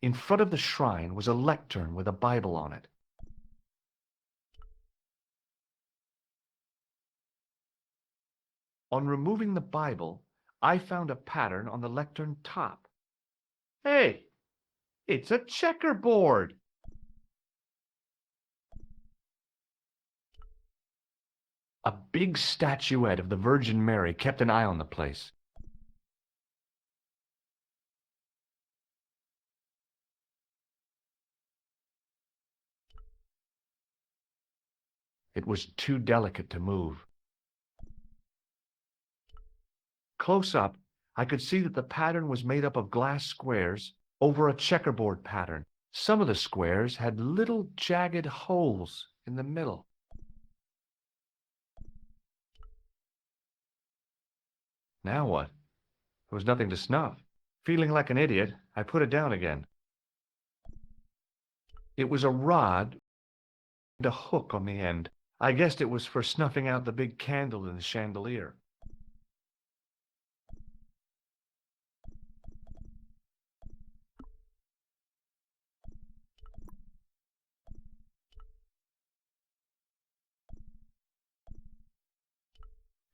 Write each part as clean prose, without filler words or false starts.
In front of the shrine was a lectern with a Bible on it. On removing the Bible, I found a pattern on the lectern top. Hey, it's a checkerboard! A big statuette of the Virgin Mary kept an eye on the place. It was too delicate to move. Close up, I could see that the pattern was made up of glass squares over a checkerboard pattern. Some of the squares had little jagged holes in the middle. Now what? There was nothing to snuff. Feeling like an idiot, I put it down again. It was a rod and a hook on the end. I guessed it was for snuffing out the big candle in the chandelier.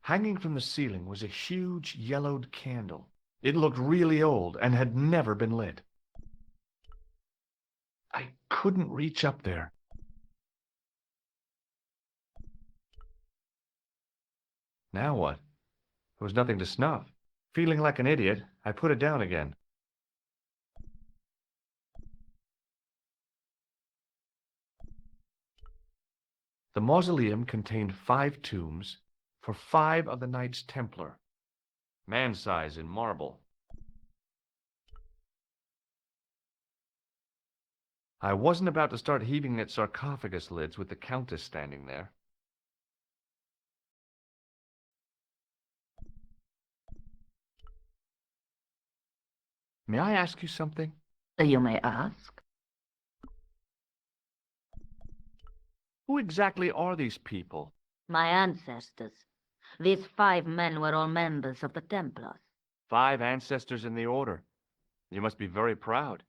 Hanging from the ceiling was a huge yellowed candle. It looked really old and had never been lit. I couldn't reach up there. Now what? There was nothing to snuff. Feeling like an idiot, I put it down again. The mausoleum contained 5 tombs for 5 of the Knights Templar, man-size in marble. I wasn't about to start heaving at sarcophagus lids with the Countess standing there. May I ask you something? You may ask. Who exactly are these people? My ancestors. These 5 men were all members of the Templars. 5 ancestors in the order. You must be very proud.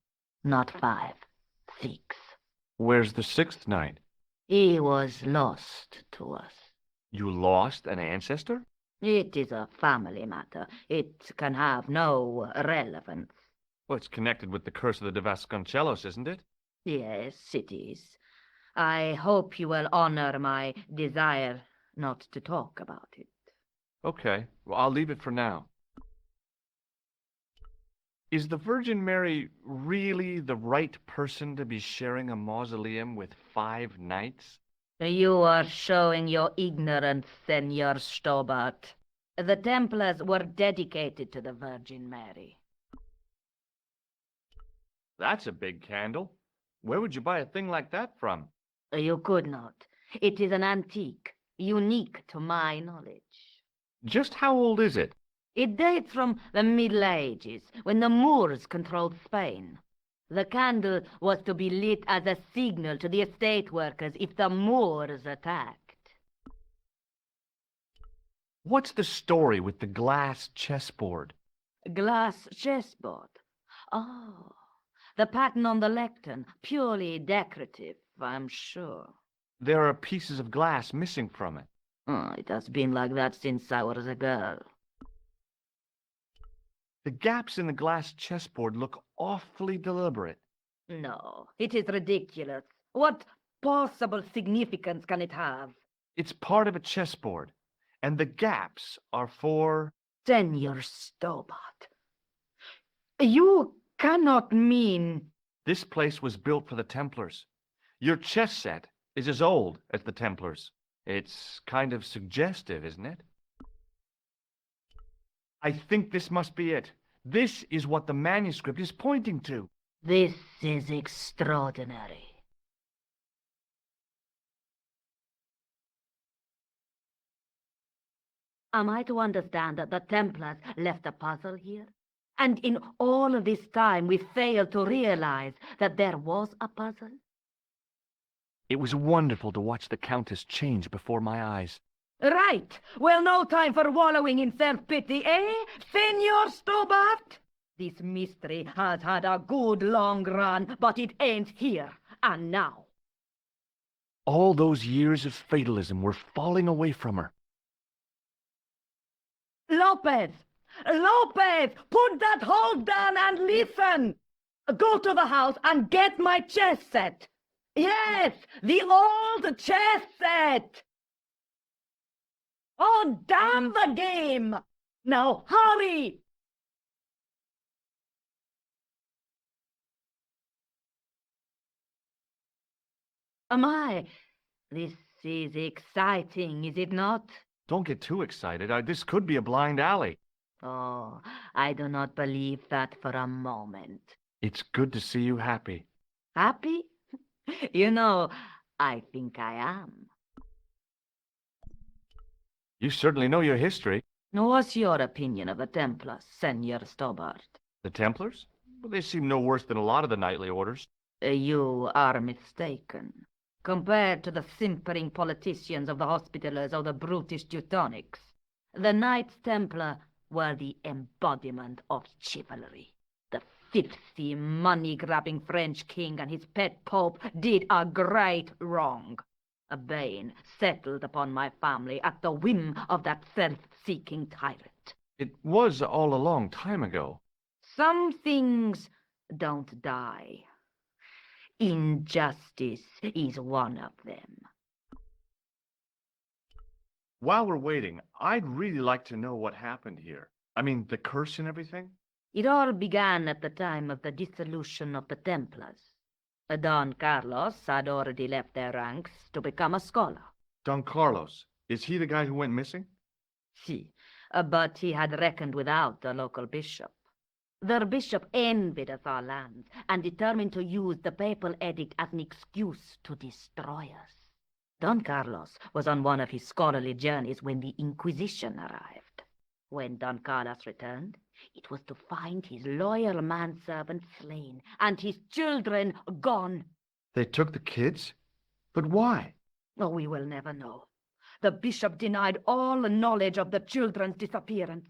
Not 5, 6. Where's the 6th knight? He was lost to us. You lost an ancestor? It is a family matter. It can have no relevance. Well, it's connected with the curse of the De Vasconcellos, isn't it? Yes, it is. I hope you will honor my desire not to talk about it. Okay, well, I'll leave it for now. Is the Virgin Mary really the right person to be sharing a mausoleum with 5 knights? You are showing your ignorance, Senor Stobart. The Templars were dedicated to the Virgin Mary. That's a big candle. Where would you buy a thing like that from? You could not. It is an antique, unique to my knowledge. Just how old is it? It dates from the Middle Ages, when the Moors controlled Spain. The candle was to be lit as a signal to the estate workers if the Moors attacked. What's the story with the glass chessboard? Glass chessboard. Oh, the pattern on the lectern, purely decorative, I'm sure. There are pieces of glass missing from it. Oh, it has been like that since I was a girl. The gaps in the glass chessboard look awfully deliberate. No, it is ridiculous. What possible significance can it have? It's part of a chessboard, and the gaps are for... Senor Stobart, you cannot mean... This place was built for the Templars. Your chess set is as old as the Templars. It's kind of suggestive, isn't it? I think this must be it. This is what the manuscript is pointing to. This is extraordinary. Am I to understand that the Templars left a puzzle here? And in all of this time we failed to realize that there was a puzzle? It was wonderful to watch the Countess change before my eyes. Right. Well, no time for wallowing in self-pity, eh, Senor Stobart? This mystery has had a good long run, but it ends here and now. All those years of fatalism were falling away from her. Lopez! Lopez! Put that hold down and listen! Go to the house and get my chess set! Yes! The old chess set! Oh, damn the game! Now, hurry! My, this is exciting, is it not? Don't get too excited. This could be a blind alley. Oh, I do not believe that for a moment. It's good to see you happy. Happy? You know, I think I am. You certainly know your history. What's your opinion of the Templars, Senor Stobart? The Templars? Well, they seem no worse than a lot of the knightly orders. You are mistaken. Compared to the simpering politicians of the Hospitallers or the brutish Teutonics, the Knights Templar were the embodiment of chivalry. The filthy, money-grabbing French king and his pet pope did a great wrong. A bane settled upon my family at the whim of that self-seeking tyrant. It was all a long time ago. Some things don't die. Injustice is one of them. While we're waiting, I'd really like to know what happened here. I mean, the curse and everything? It all began at the time of the dissolution of the Templars. Don Carlos had already left their ranks to become a scholar. Don Carlos, is he the guy who went missing? Si, but he had reckoned without the local bishop. The bishop envied us our lands and determined to use the papal edict as an excuse to destroy us. Don Carlos was on one of his scholarly journeys when the Inquisition arrived. When Don Carlos returned, it was to find his loyal manservant slain and his children gone. They took the kids? But why? Oh, we will never know. The bishop denied all knowledge of the children's disappearance.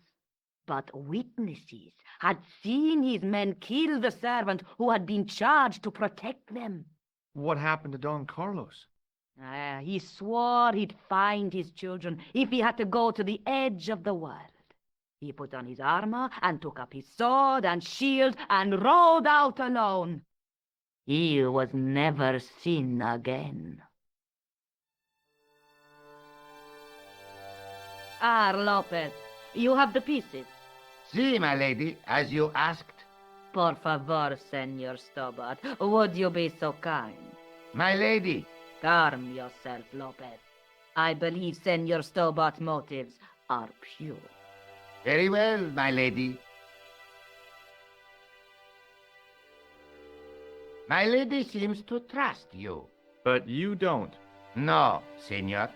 But witnesses had seen his men kill the servant who had been charged to protect them. What happened to Don Carlos? He swore he'd find his children if he had to go to the edge of the world. He put on his armor and took up his sword and shield and rode out alone. He was never seen again. Lopez, you have the pieces. Si, my lady, as you asked. Por favor, Senor Stobart, would you be so kind? My lady. Calm yourself, Lopez. I believe Senor Stobart's motives are pure. Very well, my lady. My lady seems to trust you. But you don't. No, senor.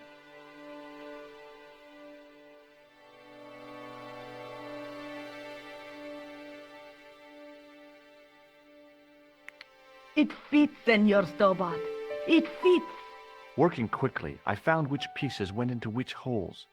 It fits, Senor Stobart. It fits. Working quickly, I found which pieces went into which holes.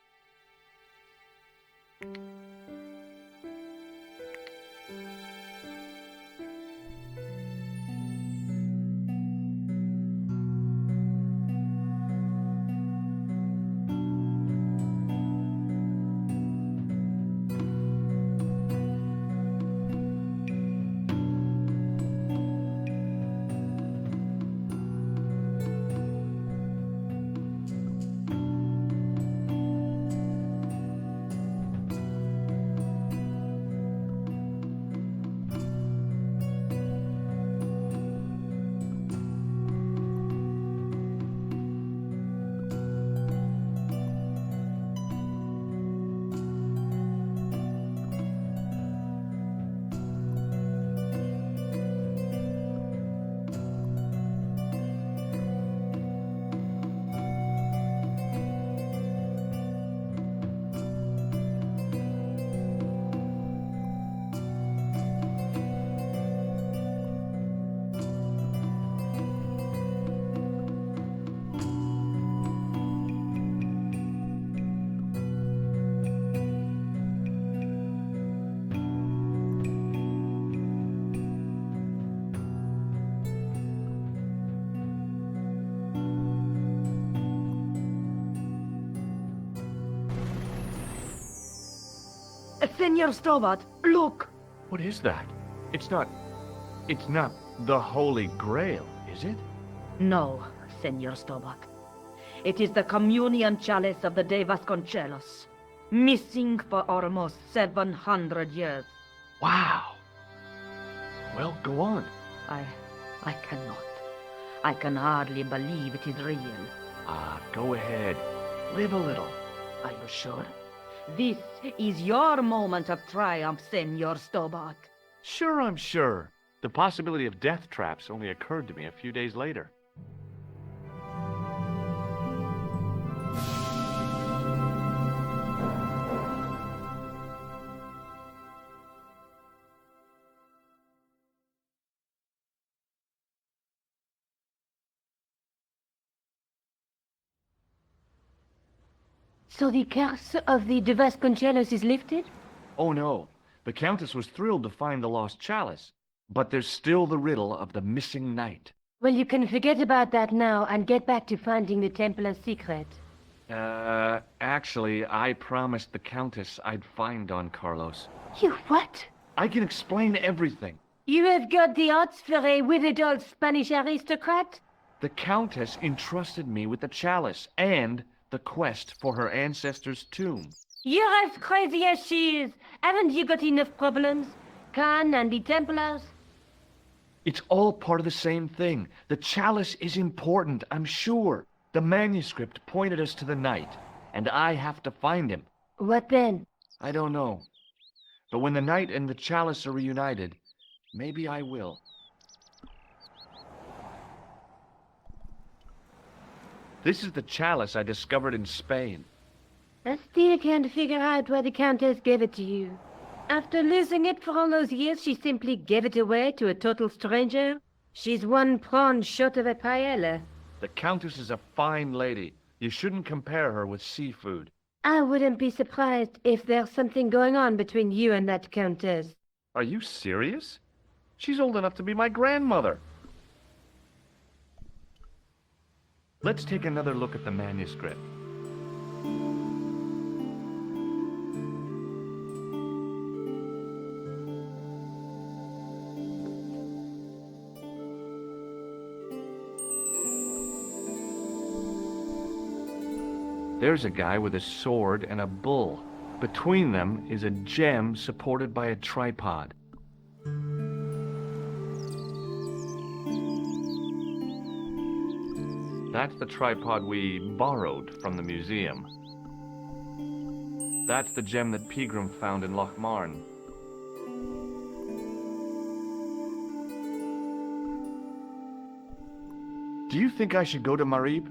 Senor Stobart, look! What is that? It's not the Holy Grail, is it? No, Senor Stobart. It is the communion chalice of the De Vasconcelos, missing for almost 700 years. Wow. Well, go on. I cannot. I can hardly believe it is real. Go ahead. Live a little. Are you sure? This is your moment of triumph, Senor Stobart. Sure, I'm sure. The possibility of death traps only occurred to me a few days later. So the curse of the De Vasconcelos is lifted? Oh no, the Countess was thrilled to find the lost chalice, but there's still the riddle of the missing knight. Well, you can forget about that now and get back to finding the Templar secret. Actually, I promised the Countess I'd find Don Carlos. You what? I can explain everything. You have got the odds for a withered old Spanish aristocrat? The Countess entrusted me with the chalice and the quest for her ancestor's tomb. You're as crazy as she is. Haven't you got enough problems? Khan and the Templars? It's all part of the same thing. The chalice is important, I'm sure. The manuscript pointed us to the knight, and I have to find him. What then? I don't know. But when the knight and the chalice are reunited, maybe I will. This is the chalice I discovered in Spain. I still can't figure out why the Countess gave it to you. After losing it for all those years, she simply gave it away to a total stranger? She's one prawn short of a paella. The Countess is a fine lady. You shouldn't compare her with seafood. I wouldn't be surprised if there's something going on between you and that Countess. Are you serious? She's old enough to be my grandmother. Let's take another look at the manuscript. There's a guy with a sword and a bull. Between them is a gem supported by a tripod. That's the tripod we borrowed from the museum. That's the gem that Pegram found in Lochmarn. Do you think I should go to Marib?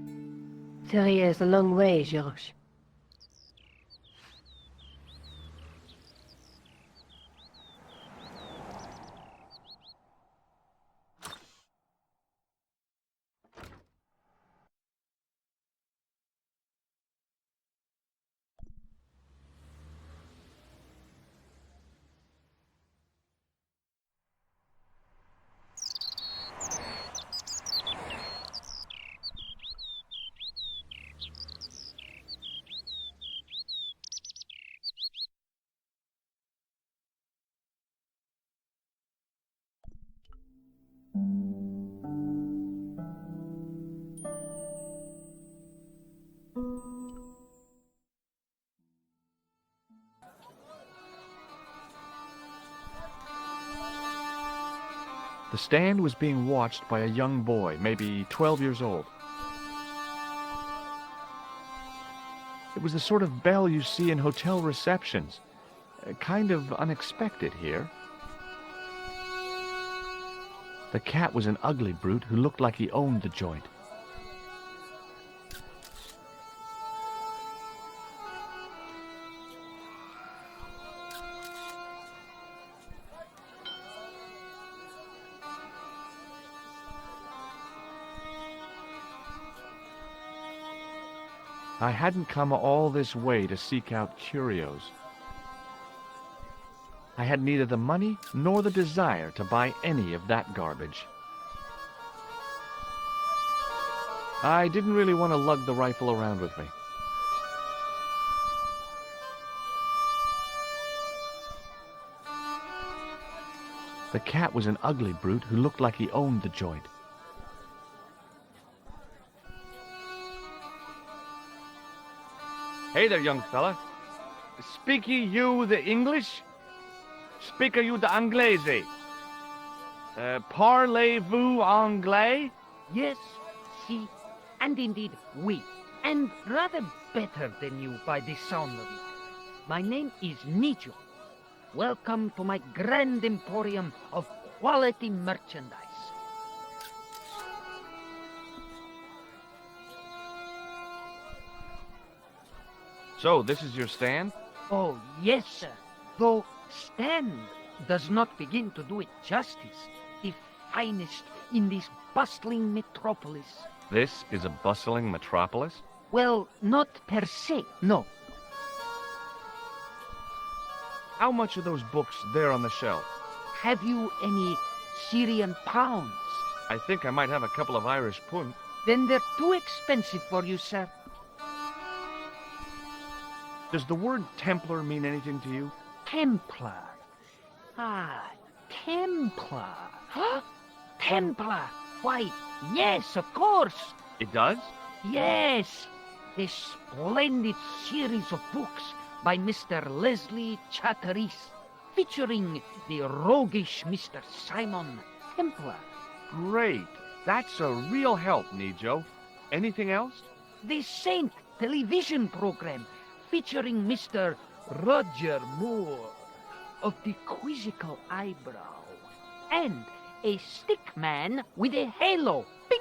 3 years a long way, Georges. The stand was being watched by a young boy, maybe 12 years old. It was the sort of bell you see in hotel receptions. Kind of unexpected here. The cat was an ugly brute who looked like he owned the joint. I hadn't come all this way to seek out curios. I had neither the money nor the desire to buy any of that garbage. I didn't really want to lug the rifle around with me. The cat was an ugly brute who looked like he owned the joint. Hey there, young fella. Speaky you the English? Speaker you the Anglais? Parlez-vous anglais? Yes, si, and indeed we, and rather better than you by the sound of it. My name is Nijo. Welcome to my grand emporium of quality merchandise. So, this is your stand? Oh, yes, sir. Though stand does not begin to do it justice. The finest in this bustling metropolis. This is a bustling metropolis? Well, not per se, no. How much are those books there on the shelf? Have you any Syrian pounds? I think I might have a couple of Irish pund. Then they're too expensive for you, sir. Does the word Templar mean anything to you? Templar. Ah, Templar. Huh? Templar. Why, yes, of course. It does? Yes. A splendid series of books by Mr. Leslie Chatteris, featuring the roguish Mr. Simon Templar. Great. That's a real help, Nijo. Anything else? The Saint television program featuring Mr. Roger Moore of the quizzical eyebrow, and a stick man with a halo. Bing!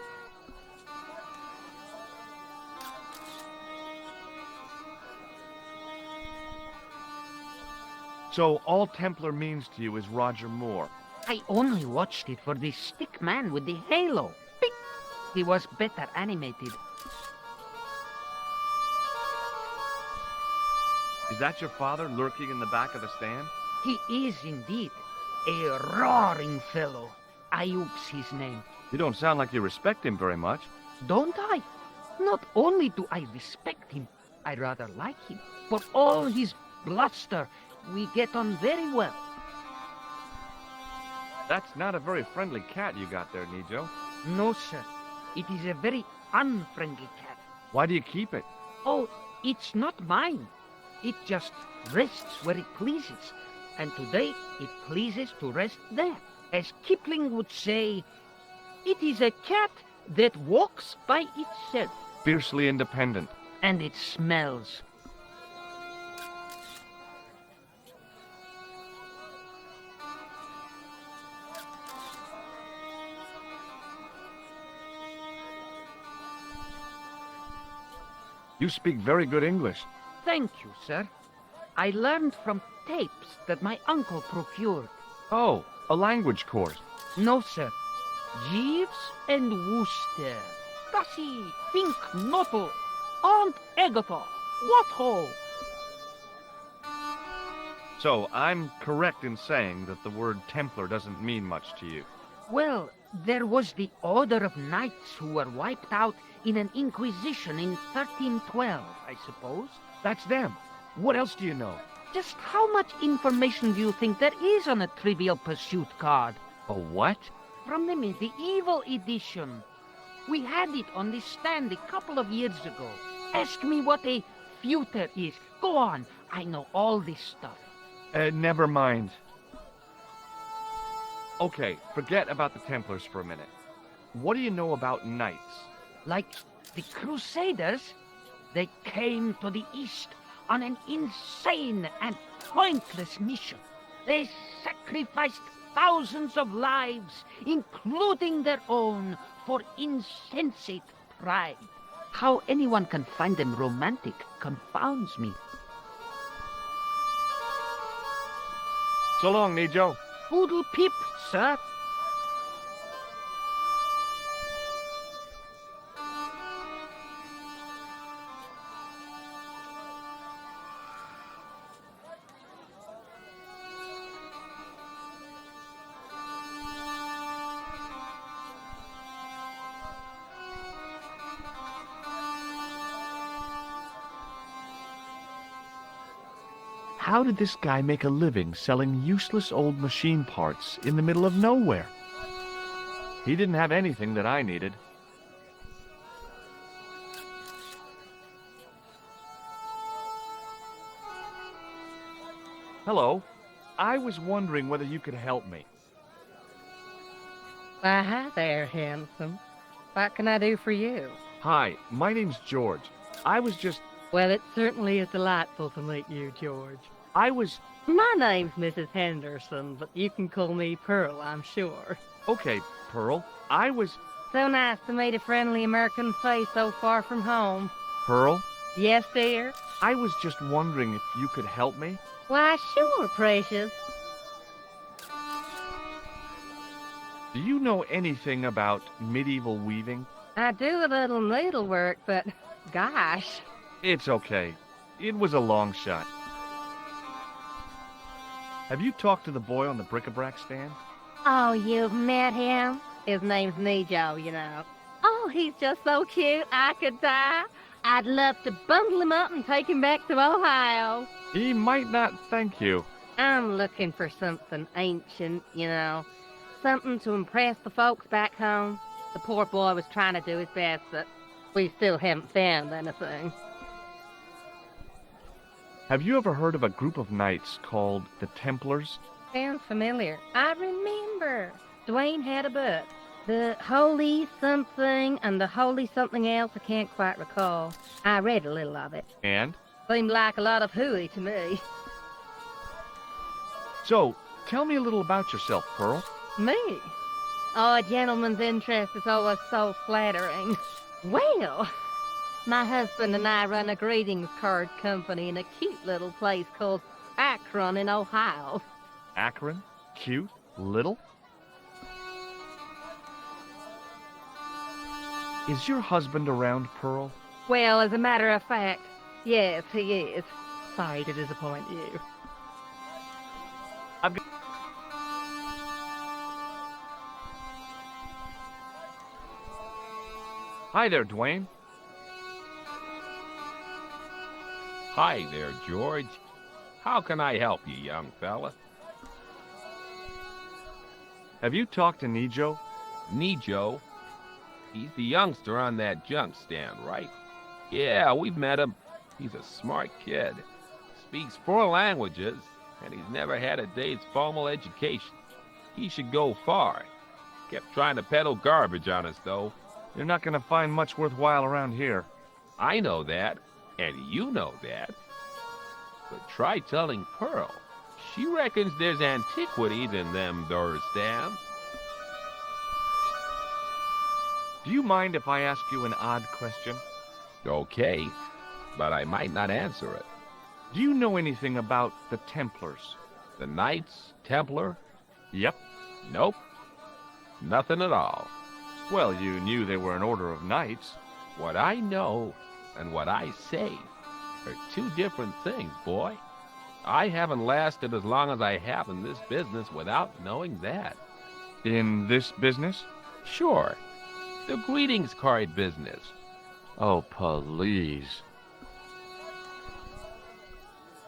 So all Templar means to you is Roger Moore. I only watched it for the stick man with the halo. Bing! He was better animated. Is that your father lurking in the back of the stand? He is indeed a roaring fellow. Ayub's his name. You don't sound like you respect him very much. Don't I? Not only do I respect him, I rather like him. For all his bluster, we get on very well. That's not a very friendly cat you got there, Nijo. No, sir. It is a very unfriendly cat. Why do you keep it? Oh, it's not mine. It just rests where it pleases. And today it pleases to rest there. As Kipling would say, it is a cat that walks by itself. Fiercely independent. And it smells. You speak very good English. Thank you, sir. I learned from tapes that my uncle procured. Oh, a language course. No, sir. Jeeves and Wooster. Gussie, Fink, Nottle, Aunt Agatha. What ho? So I'm correct in saying that the word Templar doesn't mean much to you. Well, there was the Order of Knights who were wiped out in an Inquisition in 1312, I suppose. That's them. What else do you know? Just how much information do you think there is on a Trivial Pursuit card? A what? From the medieval edition. We had it on the stand a couple of years ago. Ask me what a feuter is. Go on, I know all this stuff. Never mind. Okay, forget about the Templars for a minute. What do you know about knights? Like the Crusaders, they came to the East on an insane and pointless mission. They sacrificed thousands of lives, including their own, for insensate pride. How anyone can find them romantic confounds me. So long, Nijo. Poodle pip, sir. how did this guy make a living selling useless old machine parts in the middle of nowhere? He didn't have anything that I needed. Hello. I was wondering whether you could help me. Why, hi there, handsome. What can I do for you? Hi, my name's George. I was just... Well, it certainly is delightful to meet you, George. I was... My name's Mrs. Henderson, but you can call me Pearl, I'm sure. Okay, Pearl. I was... So nice to meet a friendly American face so far from home. Pearl? Yes, dear? I was just wondering if you could help me. Why, sure, precious. Do you know anything about medieval weaving? I do a little needlework, but gosh. It's okay. It was a long shot. Have you talked to the boy on the bric-a-brac stand? Oh, you've met him? His name's Nejo, you know. Oh, he's just so cute, I could die. I'd love to bundle him up and take him back to Ohio. He might not thank you. I'm looking for something ancient, you know. Something to impress the folks back home. The poor boy was trying to do his best, but we still haven't found anything. Have you ever heard of a group of knights called the Templars? Sounds familiar. I remember. Dwayne had a book. The Holy Something and the Holy Something Else, I can't quite recall. I read a little of it. And? Seemed like a lot of hooey to me. So, tell me a little about yourself, Pearl. Me? Oh, a gentleman's interest is always so flattering. Well, my husband and I run a greetings card company in a cute little place called Akron in Ohio. Akron? Cute? Little? Is your husband around, Pearl? Well, as a matter of fact, yes, he is. Sorry to disappoint you. Hi there, Dwayne. Hi there, George. How can I help you, young fella? Have you talked to Nejo? Nejo? He's the youngster on that junk stand, right? Yeah, we've met him. He's a smart kid. Speaks 4 languages, and he's never had a day's formal education. He should go far. Kept trying to peddle garbage on us, though. You're not going to find much worthwhile around here. I know that, and you know that. But try telling Pearl. She reckons there's antiquities in them there stands. Do you mind if I ask you an odd question? Okay, but I might not answer it. Do you know anything about the Templars? The Knights Templar? Yep. Nope. Nothing at all. Well, you knew they were an order of knights. What I know and what I say are 2 different things, boy. I haven't lasted as long as I have in this business without knowing that. In this business? Sure. The greetings card business. Oh, please.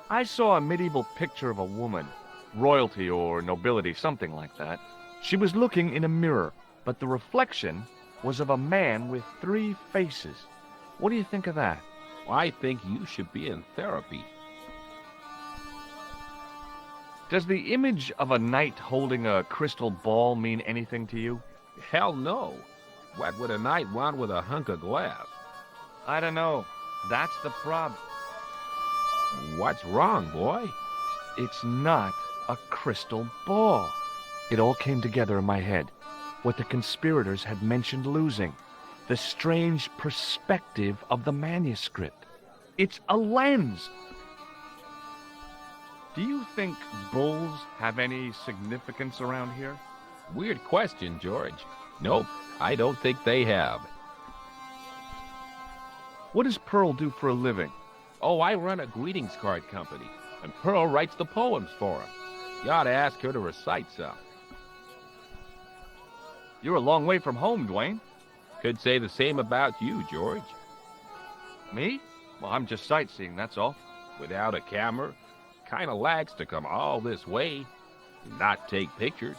I saw a medieval picture of a woman, royalty or nobility, something like that. She was looking in a mirror, but the reflection was of a man with 3 faces. What do you think of that? I think you should be in therapy. Does the image of a knight holding a crystal ball mean anything to you? Hell no. What would a knight want with a hunk of glass? I don't know. That's the problem. What's wrong, boy? It's not a crystal ball. It all came together in my head. What the conspirators had mentioned losing. The strange perspective of the manuscript. It's a lens. Do you think bulls have any significance around here? Weird question, George. Nope, I don't think they have. What does Pearl do for a living? Oh, I run a greetings card company, and Pearl writes the poems for him. You ought to ask her to recite some. You're a long way from home, Dwayne. Could say the same about you, George. Me? Well, I'm just sightseeing, that's all. Without a camera, kind of lax to come all this way, not take pictures.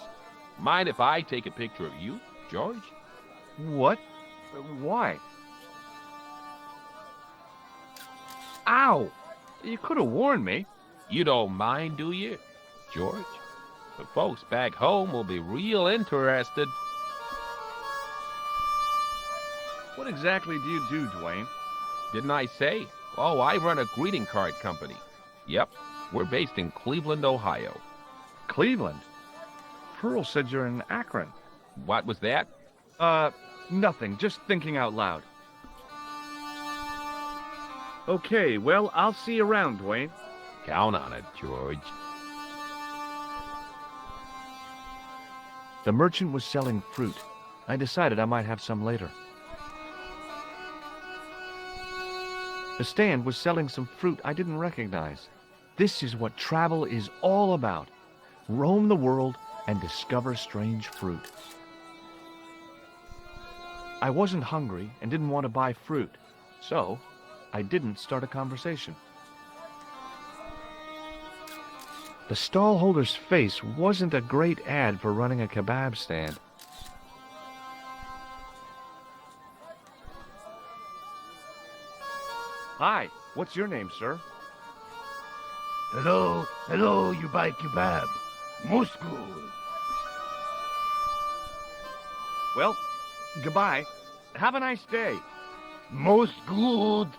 Mind if I take a picture of you, George? What? Why? Ow! You could have warned me. You don't mind, do you, George? The folks back home will be real interested. What exactly do you do, Dwayne? Didn't I say? Oh, I run a greeting card company. Yep, we're based in Cleveland, Ohio. Cleveland? Pearl said you're in Akron. What was that? Nothing. Just thinking out loud. Okay, well, I'll see you around, Dwayne. Count on it, George. The merchant was selling fruit. I decided I might have some later. The stand was selling some fruit I didn't recognize. This is what travel is all about. Roam the world and discover strange fruit. I wasn't hungry and didn't want to buy fruit, so I didn't start a conversation. The stallholder's face wasn't a great ad for running a kebab stand. Hi, what's your name, sir? Hello, you buy kebab. Most good. Well, goodbye. Have a nice day. Most good.